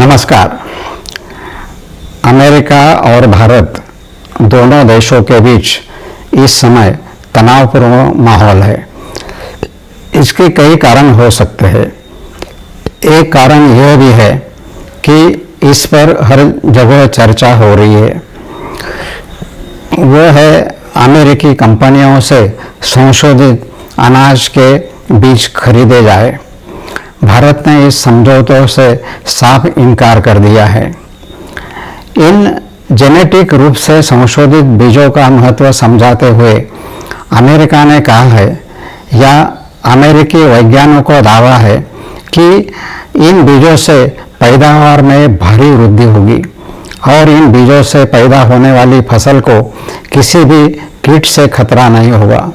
नमस्कार। अमेरिका और भारत दोनों देशों के बीच इस समय तनावपूर्ण माहौल है। इसके कई कारण हो सकते हैं। एक कारण यह भी है कि इस पर हर जगह चर्चा हो रही है, वो है अमेरिकी कंपनियों से संशोधित अनाज के बीज खरीदे जाए। भारत ने इस समझौतों से साफ इनकार कर दिया है। इन जेनेटिक रूप से संशोधित बीजों का महत्व समझाते हुए अमेरिका ने कहा है, या अमेरिकी वैज्ञानिकों का दावा है कि इन बीजों से पैदावार में भारी वृद्धि होगी और इन बीजों से पैदा होने वाली फसल को किसी भी कीट से खतरा नहीं होगा।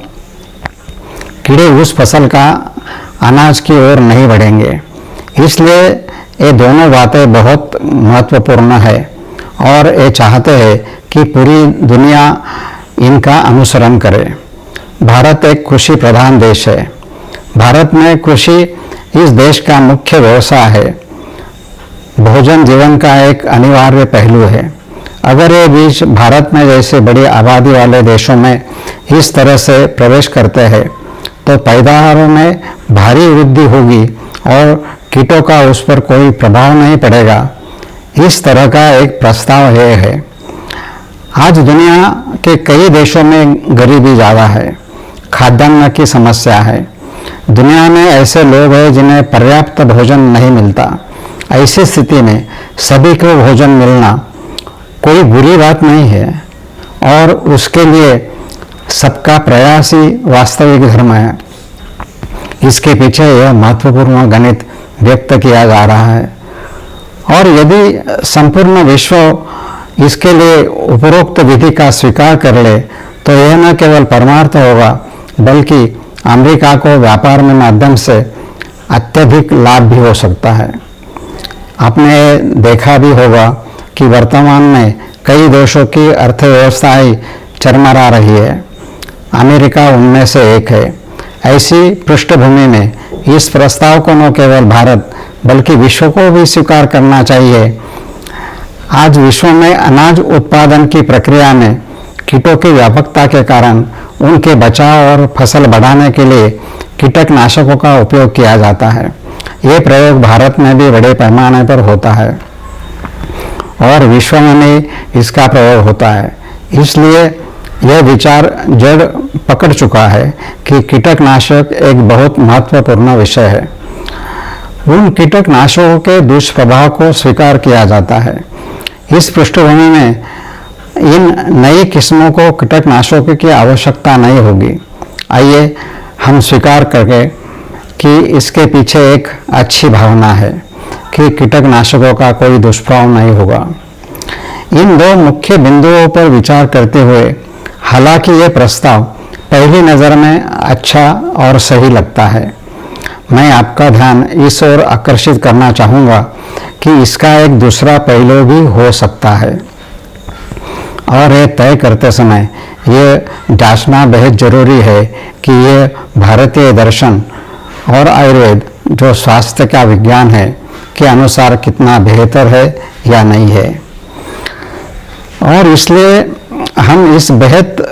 कीड़े उस फसल का अनाज की ओर नहीं बढ़ेंगे। इसलिए ये दोनों बातें बहुत महत्वपूर्ण है और ये चाहते हैं कि पूरी दुनिया इनका अनुसरण करे। भारत एक कृषि प्रधान देश है। भारत में कृषि इस देश का मुख्य व्यवसाय है। भोजन जीवन का एक अनिवार्य पहलू है। अगर ये बीज भारत में जैसे बड़ी आबादी वाले देशों में इस तरह से प्रवेश करते हैं तो पैदावारों में भारी वृद्धि होगी और कीटों का उस पर कोई प्रभाव नहीं पड़ेगा। इस तरह का एक प्रस्ताव यह है। आज दुनिया के कई देशों में गरीबी ज़्यादा है, खाद्यान्न की समस्या है। दुनिया में ऐसे लोग हैं जिन्हें पर्याप्त भोजन नहीं मिलता। ऐसी स्थिति में सभी को भोजन मिलना कोई बुरी बात नहीं है और उसके लिए सबका प्रयास ही वास्तविक धर्म है। इसके पीछे यह महत्वपूर्ण गणित व्यक्त किया जा रहा है और यदि संपूर्ण विश्व इसके लिए उपरोक्त विधि का स्वीकार कर ले तो यह न केवल परमार्थ होगा बल्कि अमेरिका को व्यापार में माध्यम से अत्यधिक लाभ भी हो सकता है। आपने देखा भी होगा कि वर्तमान में कई देशों की अर्थव्यवस्थाएं चरमरा रही है। अमेरिका उनमें से एक है। ऐसी पृष्ठभूमि में इस प्रस्ताव को न केवल भारत बल्कि विश्व को भी स्वीकार करना चाहिए। आज विश्व में अनाज उत्पादन की प्रक्रिया में कीटों की व्यापकता के कारण उनके बचाव और फसल बढ़ाने के लिए कीटनाशकों का उपयोग किया जाता है। ये प्रयोग भारत में भी बड़े पैमाने पर होता है और विश्व में भी इसका प्रयोग होता है। इसलिए यह विचार जड़ पकड़ चुका है कि कीटनाशक एक बहुत महत्वपूर्ण विषय है। उन कीटनाशकों के दुष्प्रभाव को स्वीकार किया जाता है। इस पृष्ठभूमि में इन नई किस्मों को कीटनाशकों की आवश्यकता नहीं होगी। आइए हम स्वीकार करें कि इसके पीछे एक अच्छी भावना है कि कीटनाशकों का कोई दुष्प्रभाव नहीं होगा। इन दो मुख्य बिंदुओं पर विचार करते हुए हालांकि ये प्रस्ताव पहली नज़र में अच्छा और सही लगता है, मैं आपका ध्यान इस ओर आकर्षित करना चाहूँगा कि इसका एक दूसरा पहलू भी हो सकता है और ये तय करते समय ये जांचना बेहद जरूरी है कि ये भारतीय दर्शन और आयुर्वेद जो स्वास्थ्य का विज्ञान है के अनुसार कितना बेहतर है या नहीं है। और इसलिए हम इस बेहद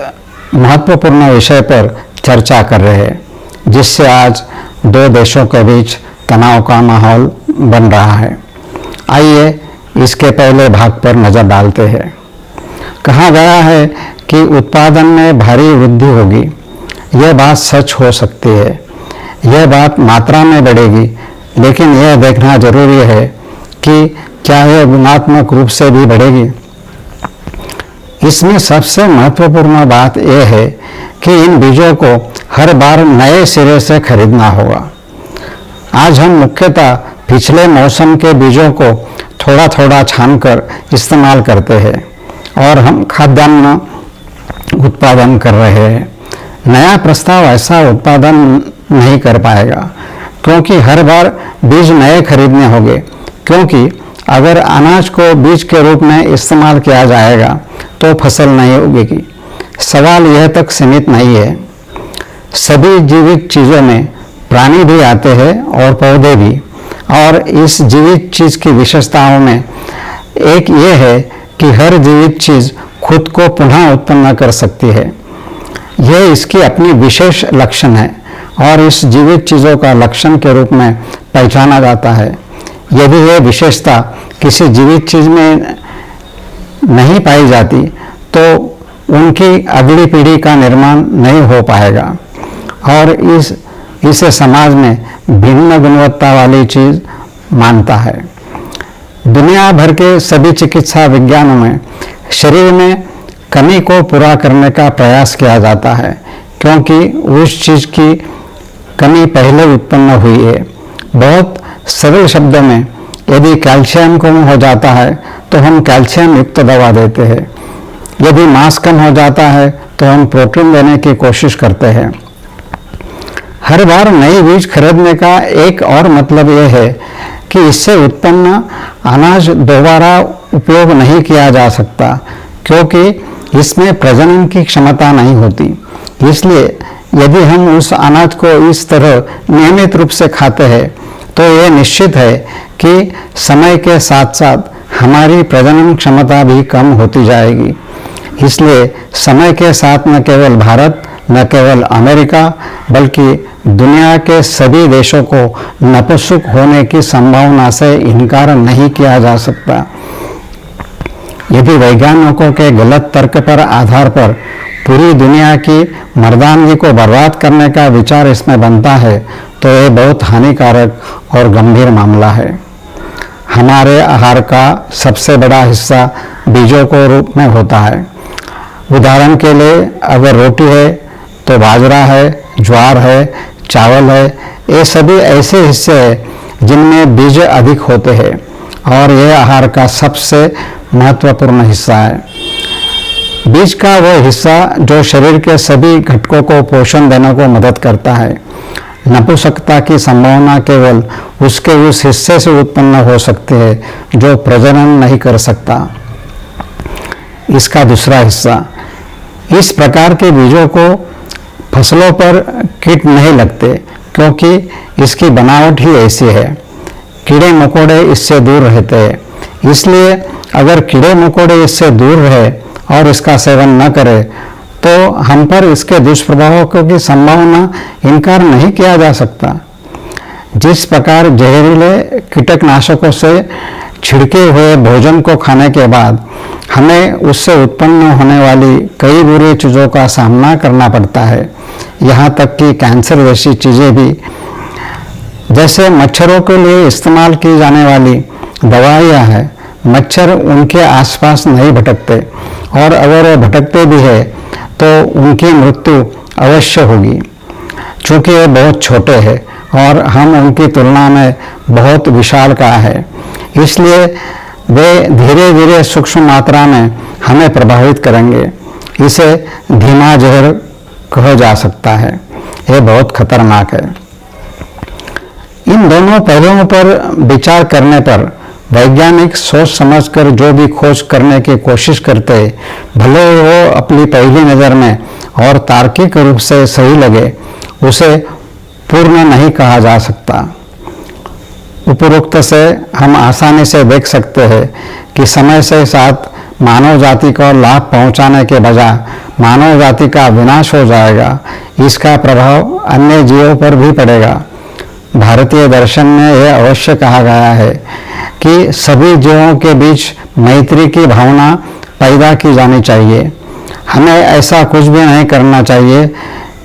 महत्वपूर्ण विषय पर चर्चा कर रहे हैं जिससे आज दो देशों के बीच तनाव का माहौल बन रहा है। आइए इसके पहले भाग पर नज़र डालते हैं। कहा गया है कि उत्पादन में भारी वृद्धि होगी। यह बात सच हो सकती है। यह बात मात्रा में बढ़ेगी, लेकिन यह देखना जरूरी है कि क्या यह गुणात्मक रूप से भी बढ़ेगी। इसमें सबसे महत्वपूर्ण बात यह है कि इन बीजों को हर बार नए सिरे से खरीदना होगा। आज हम मुख्यतः पिछले मौसम के बीजों को थोड़ा थोड़ा छानकर इस्तेमाल करते हैं और हम खाद्यान्न उत्पादन कर रहे हैं। नया प्रस्ताव ऐसा उत्पादन नहीं कर पाएगा क्योंकि हर बार बीज नए खरीदने होंगे, क्योंकि अगर अनाज को बीज के रूप में इस्तेमाल किया जाएगा तो फसल नहीं उगेगी। सवाल यह तक सीमित नहीं है। सभी जीवित चीज़ों में प्राणी भी आते हैं और पौधे भी। और इस जीवित चीज की विशेषताओं में एक ये है कि हर जीवित चीज खुद को पुनः उत्पन्न कर सकती है। यह इसकी अपनी विशेष लक्षण है और इस जीवित चीजों का लक्षण के रूप में पहचाना जाता है। यदि यह विशेषता किसी जीवित चीज में नहीं पाई जाती तो उनकी अगली पीढ़ी का निर्माण नहीं हो पाएगा और इसे समाज में भिन्न गुणवत्ता वाली चीज मानता है। दुनिया भर के सभी चिकित्सा विज्ञानों में शरीर में कमी को पूरा करने का प्रयास किया जाता है, क्योंकि उस चीज की कमी पहले उत्पन्न हुई है। बहुत सरल शब्दों में, यदि कैल्शियम कम हो जाता है तो हम कैल्शियम युक्त दवा देते हैं। यदि मांस कम हो जाता है तो हम प्रोटीन देने की कोशिश करते हैं। हर बार नई बीज खरीदने का एक और मतलब यह है कि इससे उत्पन्न अनाज दोबारा उपयोग नहीं किया जा सकता, क्योंकि इसमें प्रजनन की क्षमता नहीं होती। इसलिए यदि हम उस अनाज को इस तरह नियमित रूप से खाते हैं तो यह निश्चित है कि समय के साथ साथ हमारी प्रजनन क्षमता भी कम होती जाएगी। इसलिए समय के साथ न केवल भारत, न केवल अमेरिका, बल्कि दुनिया के सभी देशों को नपुंसक होने की संभावना से इनकार नहीं किया जा सकता। यदि वैज्ञानिकों के गलत तर्क पर आधार पर पूरी दुनिया की मर्दानगी को बर्बाद करने का विचार इसमें बनता है तो यह बहुत हानिकारक और गंभीर मामला है। हमारे आहार का सबसे बड़ा हिस्सा बीजों के रूप में होता है। उदाहरण के लिए अगर रोटी है तो बाजरा है, ज्वार है, चावल है, ये सभी ऐसे हिस्से हैं जिनमें बीज अधिक होते हैं और यह आहार का सबसे महत्वपूर्ण हिस्सा है। बीज का वह हिस्सा जो शरीर के सभी घटकों को पोषण देने को मदद करता है। नपुंसकता की संभावना केवल उसके उस हिस्से से उत्पन्न हो सकती है जो प्रजनन नहीं कर सकता। इसका दूसरा हिस्सा, इस प्रकार के बीजों को फसलों पर कीट नहीं लगते, क्योंकि इसकी बनावट ही ऐसी है। कीड़े मकोड़े इससे दूर रहते हैं। इसलिए अगर कीड़े मकोड़े इससे दूर रहे और इसका सेवन न करें तो हम पर इसके दुष्प्रभावों की संभावना इनकार नहीं किया जा सकता। जिस प्रकार जहरीले कीटनाशकों से छिड़के हुए भोजन को खाने के बाद हमें उससे उत्पन्न होने वाली कई बुरी चीज़ों का सामना करना पड़ता है, यहाँ तक कि कैंसर जैसी चीज़ें भी। जैसे मच्छरों के लिए इस्तेमाल की जाने वाली दवाइयाँ हैं, मच्छर उनके आसपास नहीं भटकते और अगर वो भटकते भी है तो उनकी मृत्यु अवश्य होगी, चूँकि ये बहुत छोटे हैं और हम उनकी तुलना में बहुत विशालकाय है। इसलिए वे धीरे धीरे सूक्ष्म मात्रा में हमें प्रभावित करेंगे। इसे धीमा जहर कहा जा सकता है। यह बहुत खतरनाक है। इन दोनों पहलुओं पर विचार करने पर वैज्ञानिक सोच समझकर जो भी खोज करने की कोशिश करते, भले वो अपनी पहली नज़र में और तार्किक रूप से सही लगे, उसे पूर्ण नहीं कहा जा सकता। उपरोक्त से हम आसानी से देख सकते हैं कि समय के साथ मानव जाति को लाभ पहुंचाने के बजाय मानव जाति का विनाश हो जाएगा। इसका प्रभाव अन्य जीवों पर भी पड़ेगा। भारतीय दर्शन में यह अवश्य कहा गया है कि सभी जीवों के बीच मैत्री की भावना पैदा की जानी चाहिए। हमें ऐसा कुछ भी नहीं करना चाहिए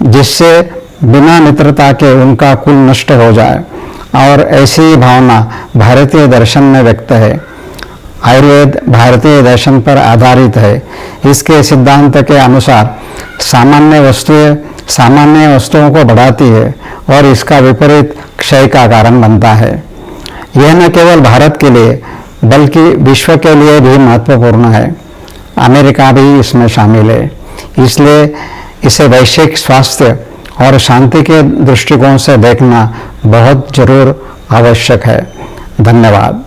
जिससे बिना मित्रता के उनका कुल नष्ट हो जाए, और ऐसी ही भावना भारतीय दर्शन में व्यक्त है। आयुर्वेद भारतीय दर्शन पर आधारित है। इसके सिद्धांत के अनुसार सामान्य वस्तुओं को बढ़ाती है और इसका विपरीत क्षय का कारण बनता है। यह न केवल भारत के लिए बल्कि विश्व के लिए भी महत्वपूर्ण है। अमेरिका भी इसमें शामिल है। इसलिए इसे वैश्विक स्वास्थ्य और शांति के दृष्टिकोण से देखना बहुत जरूर आवश्यक है। धन्यवाद।